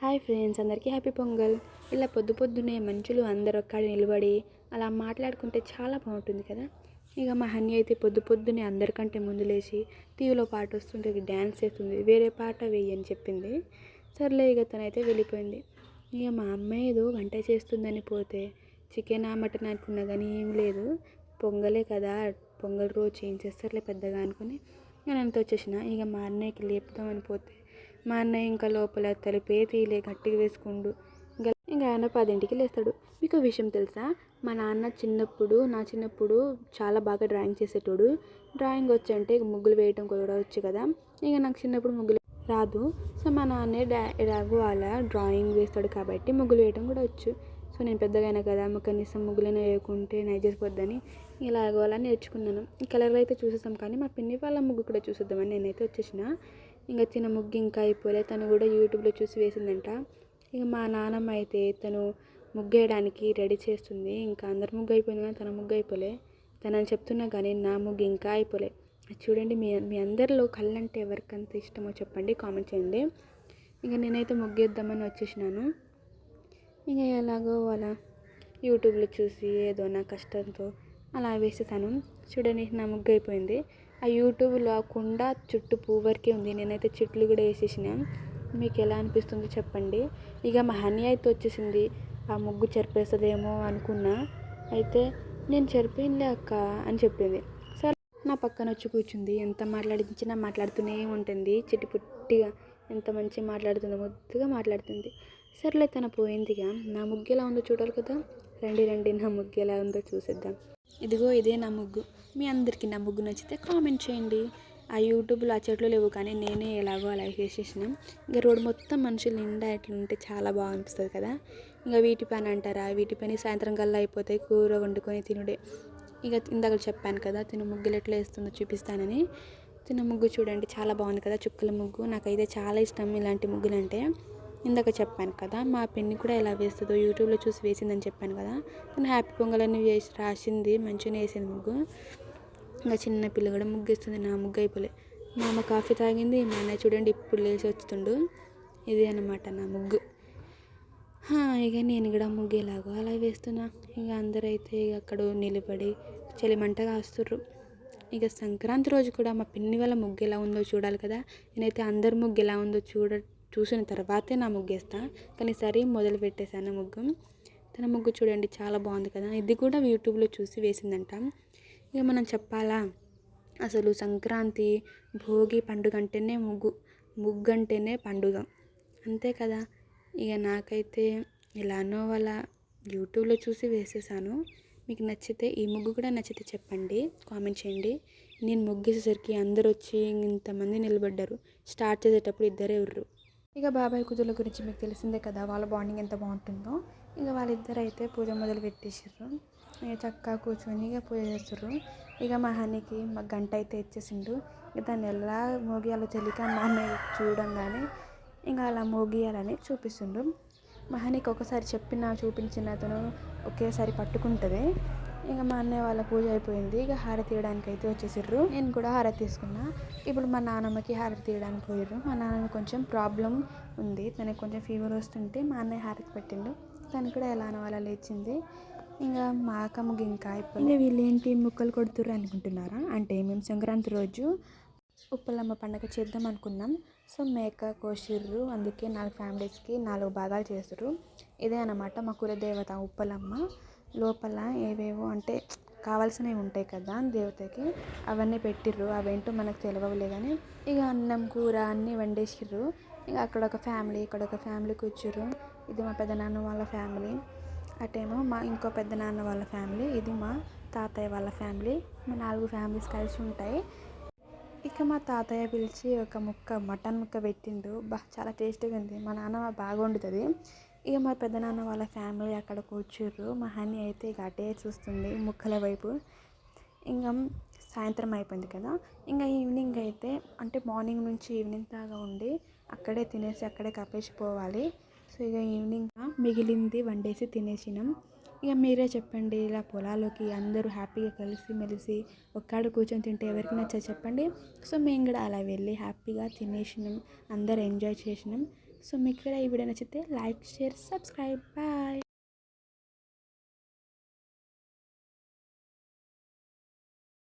Hi friends, అందరికీ happy pongal. ఇలా పొద్దు పొద్దునే మనుషులు అందరూ ఒక్కడ నిలబడి అలా మాట్లాడుకుంటే చాలా బాగుంటుంది కదా. ఇక మా హనీ అయితే పొద్దు పొద్దునే అందరికంటే ముందు లేచి టీవీలో పాట వస్తుంటే డ్యాన్స్ చేస్తుంది. వేరే పాట వేయి అని చెప్పింది. సర్లే ఇక తనైతే వెళ్ళిపోయింది. ఇక మా అమ్మాయి ఏదో వంట చేస్తుందని పోతే చికెన్ మటన్ అనుకున్నా కానీ ఏం లేదు, పొంగలే కదా, పొంగల్ రోజు ఏం చేస్తారులే పెద్దగా అనుకుని నేను అంత వచ్చేసిన. ఇక మా అన్నయ్యకి లేపుదామని పోతే మా అన్నయ్య ఇంకా లోపల తలుపే తీలే గట్టిగా వేసుకుండు. ఇంకా ఆయన 10ంటికి లేస్తాడు. మీకు విషయం తెలుసా, మా నాన్న నా చిన్నప్పుడు చాలా బాగా డ్రాయింగ్ చేసేటోడు. డ్రాయింగ్ వచ్చంటే ముగ్గులు వేయటం కూడా వచ్చు కదా. ఇక నాకు చిన్నప్పుడు ముగ్గులు రాదు. సో మా నాన్నే ఎలాగో అలా డ్రాయింగ్ వేస్తాడు కాబట్టి ముగ్గులు వేయటం కూడా వచ్చు. సో నేను పెద్దగా అయినా కదా, కనీసం ముగ్గులైనా వేయకుంటే నైట్ చేసిపోద్దని ఇలాగో అలా నేర్చుకున్నాను. ఈ కలర్లు అయితే చూసేస్తాం కానీ మా పిన్ని వాళ్ళ ముగ్గు కూడా చూసేద్దామని నేనైతే వచ్చేసిన. ఇంకా తిన ముగ్గు ఇంకా అయిపోలే, తను కూడా యూట్యూబ్లో చూసి వేసిందంట. ఇక మా నాన్నమ్మ అయితే తను ముగ్గు వేయడానికి రెడీ చేస్తుంది. ఇంకా అందరి ముగ్గు అయిపోయింది కానీ తన ముగ్గు అయిపోలే. తనని చెప్తున్నా కానీ నా ముగ్గు ఇంకా అయిపోలే. చూడండి, మీ అందరిలో కళ్ళు అంటే ఎవరికంత ఇష్టమో చెప్పండి, కామెంట్ చేయండి. ఇంకా నేనైతే ముగ్గేద్దామని వచ్చేసినాను. ఇంకా ఎలాగో అలా యూట్యూబ్లో చూసి ఏదో నా కష్టంతో అలా వేసేసాను. చూడండి, నా ముగ్గు అయిపోయింది. ఆ యూట్యూబ్లో ఆ కుండ చుట్టూ పువ్వు వరకే ఉంది. నేనైతే చెట్లు కూడా వేసేసిన. మీకు ఎలా అనిపిస్తుందో చెప్పండి. ఇక మా హనీ అయితే వచ్చేసింది. ఆ ముగ్గు చెరిపేస్తుందేమో అనుకున్నా, అయితే నేను చెరిపోయింది అక్క అని చెప్పింది. సరే నా పక్కన వచ్చి కూర్చుంది. ఎంత మాట్లాడించినా మాట్లాడుతూనే ఉంటుంది. చిటిపుట్టిగా ఎంత మంచిగా మాట్లాడుతుందో, ముద్దుగా మాట్లాడుతుంది. సర్లే తన పోయిందిగా. నా ముగ్గు ఎలా ఉందో చూడాలి కదా. రండి రండి, నా ముగ్గు ఎలా ఉందో చూసేద్దాం. ఇదిగో ఇదే నా ముగ్గు. మీ అందరికీ నా ముగ్గు నచ్చితే కామెంట్ చేయండి. ఆ యూట్యూబ్లో ఆ చెట్లు లేవు కానీ నేనే ఎలాగో అలా చేసేసినాం. ఇంకా రోడ్డు మొత్తం మనుషులు నిండా ఇట్లా ఉంటే చాలా బాగా అనిపిస్తుంది కదా. ఇంకా వీటి పని అంటారా, వీటి పని సాయంత్రం కల్లా అయిపోతాయి. కూర వండుకొని తినుడే. ఇక ఇందాక చెప్పాను కదా, తిన ముగ్గులు ఎట్లా వేస్తుందో చూపిస్తానని. తిన ముగ్గు చూడండి, చాలా బాగుంది కదా, చుక్కల ముగ్గు. నాకైతే చాలా ఇష్టం ఇలాంటి ముగ్గులు అంటే. ఇందాక చెప్పాను కదా, మా పిన్ని కూడా ఎలా వేస్తుందో యూట్యూబ్లో చూసి వేసిందని చెప్పాను కదా. తను హ్యాపీ పొంగల్ అని వేసి రాసింది, మంచిగానే వేసింది ముగ్గు. ఇంకా చిన్న పిల్ల కూడా ముగ్గు వేస్తుంది. నా ముగ్గు అయిపోలే. మా అమ్మ కాఫీ తాగింది. మా అన్నయ్య చూడండి ఇప్పుడు లేచి వచ్చుతుండు. ఇది అన్నమాట నా ముగ్గు. ఇక నేను కూడా ముగ్గు ఎలాగో అలా వేస్తున్నా. ఇక అందరైతే ఇక అక్కడ నిలబడి చలిమంటగా వస్తుర్రు. ఇక సంక్రాంతి రోజు కూడా మా పిన్ని వాళ్ళ ముగ్గు ఎలా ఉందో చూడాలి కదా. నేనైతే అందరి ముగ్గు ఎలా ఉందో చూసిన తర్వాతే నా ముగ్గు వేస్తా. కానీ సరే మొదలు పెట్టేశాను ముగ్గు. తన ముగ్గు చూడండి చాలా బాగుంది కదా. ఇది కూడా యూట్యూబ్లో చూసి వేసిందంట. ఇక మనం చెప్పాలా, అసలు సంక్రాంతి భోగి పండుగ అంటేనే ముగ్గు అంటేనే పండుగ, అంతే కదా. ఇక నాకైతే ఎలానో వాళ్ళ యూట్యూబ్లో చూసి వేసేసాను. మీకు నచ్చితే, ఈ ముగ్గు కూడా నచ్చితే చెప్పండి, కామెంట్ చేయండి. నేను ముగ్గేసేసరికి అందరు వచ్చి ఇంతమంది నిలబడ్డారు. స్టార్ట్ చేసేటప్పుడు ఇద్దరే ఉర్రు. ఇక బాబాయ్ కూతుర్ల గురించి మీకు తెలిసిందే కదా, వాళ్ళ బాండింగ్ ఎంత బాగుంటుందో. ఇక వాళ్ళిద్దరు అయితే పూజ మొదలు పెట్టేసారు. ఇక చక్కగా కూర్చొని ఇక పూజ చేస్తారు. ఇక మా హనీకి మా గంట అయితే ఇచ్చేసిండు. ఇక దాన్ని ఎలా మోగియాలో తెలియక మా అన్నయ్య చూడంగానే ఇంకా అలా మోగియాలని చూపిస్తుండు. మా హనీకి ఒకసారి చూపించిన అతను ఒకేసారి పట్టుకుంటుంది. ఇక మా అన్నయ్య వాళ్ళ పూజ అయిపోయింది. ఇక హారతి తీయడానికి అయితే వచ్చేసిర్రు. నేను కూడా హారతి తీసుకున్నా. ఇప్పుడు మా నాన్నమ్మకి హారతి తీయడానికి పోయిర్రు. మా నాన్నమ్మ కొంచెం ప్రాబ్లం ఉంది, తనకి కొంచెం ఫీవర్ వస్తుంటే మా అన్నయ్య హారతి పెట్టిండు. తను కూడా ఎలానో అలా లేచింది. ఇంకా మా అక్కమ్మకి ఇంకా అయిపోయింది. వీళ్ళు ఏంటి ముక్కలు కొడుతుర్రు అనుకుంటున్నారా, అంటే మేము సంక్రాంతి రోజు ఉప్పలమ్మ పండుగ చేద్దాం అనుకున్నాం. సో మేక కోసిర్రు, అందుకే 4 ఫ్యామిలీస్కి 4 భాగాలు చేస్తారు. ఇదే అన్నమాట మా కులదేవత ఉప్పలమ్మ. లోపల ఏవేవో అంటే కావాల్సినవి ఉంటాయి కదా దేవతకి, అవన్నీ పెట్టిర్రు. అవేంటో మనకు తెలియవులే కానీ ఇక అన్నం కూర అన్నీ వండేసిర్రు. ఇక అక్కడ ఒక ఫ్యామిలీ, ఇక్కడ ఒక ఫ్యామిలీ కూర్చుర్రు. ఇది మా పెద్దనాన్న వాళ్ళ ఫ్యామిలీ, అటేమో మా ఇంకో పెద్దనాన్న వాళ్ళ ఫ్యామిలీ, ఇది మా తాతయ్య వాళ్ళ ఫ్యామిలీ. మా 4 ఫ్యామిలీస్ కలిసి ఉంటాయి. ఇక మా తాతయ్య పిలిచి ఒక మటన్ ముక్క పెట్టిండు. చాలా టేస్టీగా ఉంది. మా నాన్న బాగా వండుతుంది. ఇక మా పెద్దనాన్న వాళ్ళ ఫ్యామిలీ అక్కడ కూర్చుర్రు. మా హనీ అయితే ఇక అటే చూస్తుంది ముక్కల వైపు. ఇంకా సాయంత్రం అయిపోయింది కదా. ఇంకా ఈవినింగ్ అయితే, అంటే మార్నింగ్ నుంచి ఈవినింగ్ దాకా ఉండి అక్కడే తినేసి అక్కడే కప్పేసిపోవాలి. సో ఇక ఈవినింగ్ మిగిలింది వండేసి తినేసినాం. ఇక మీరే చెప్పండి, ఇలా పొలాల్లోకి అందరూ హ్యాపీగా కలిసి మెలిసి ఒక్కడ కూర్చొని తింటే ఎవరికి నచ్చదు చెప్పండి. సో మేము కూడా అలా వెళ్ళి హ్యాపీగా తినేసినాం, అందరూ ఎంజాయ్ చేసినాం. సో మీకు కూడా ఈ వీడియో నచ్చితే లైక్ షేర్ సబ్స్క్రైబ్ బాయ్.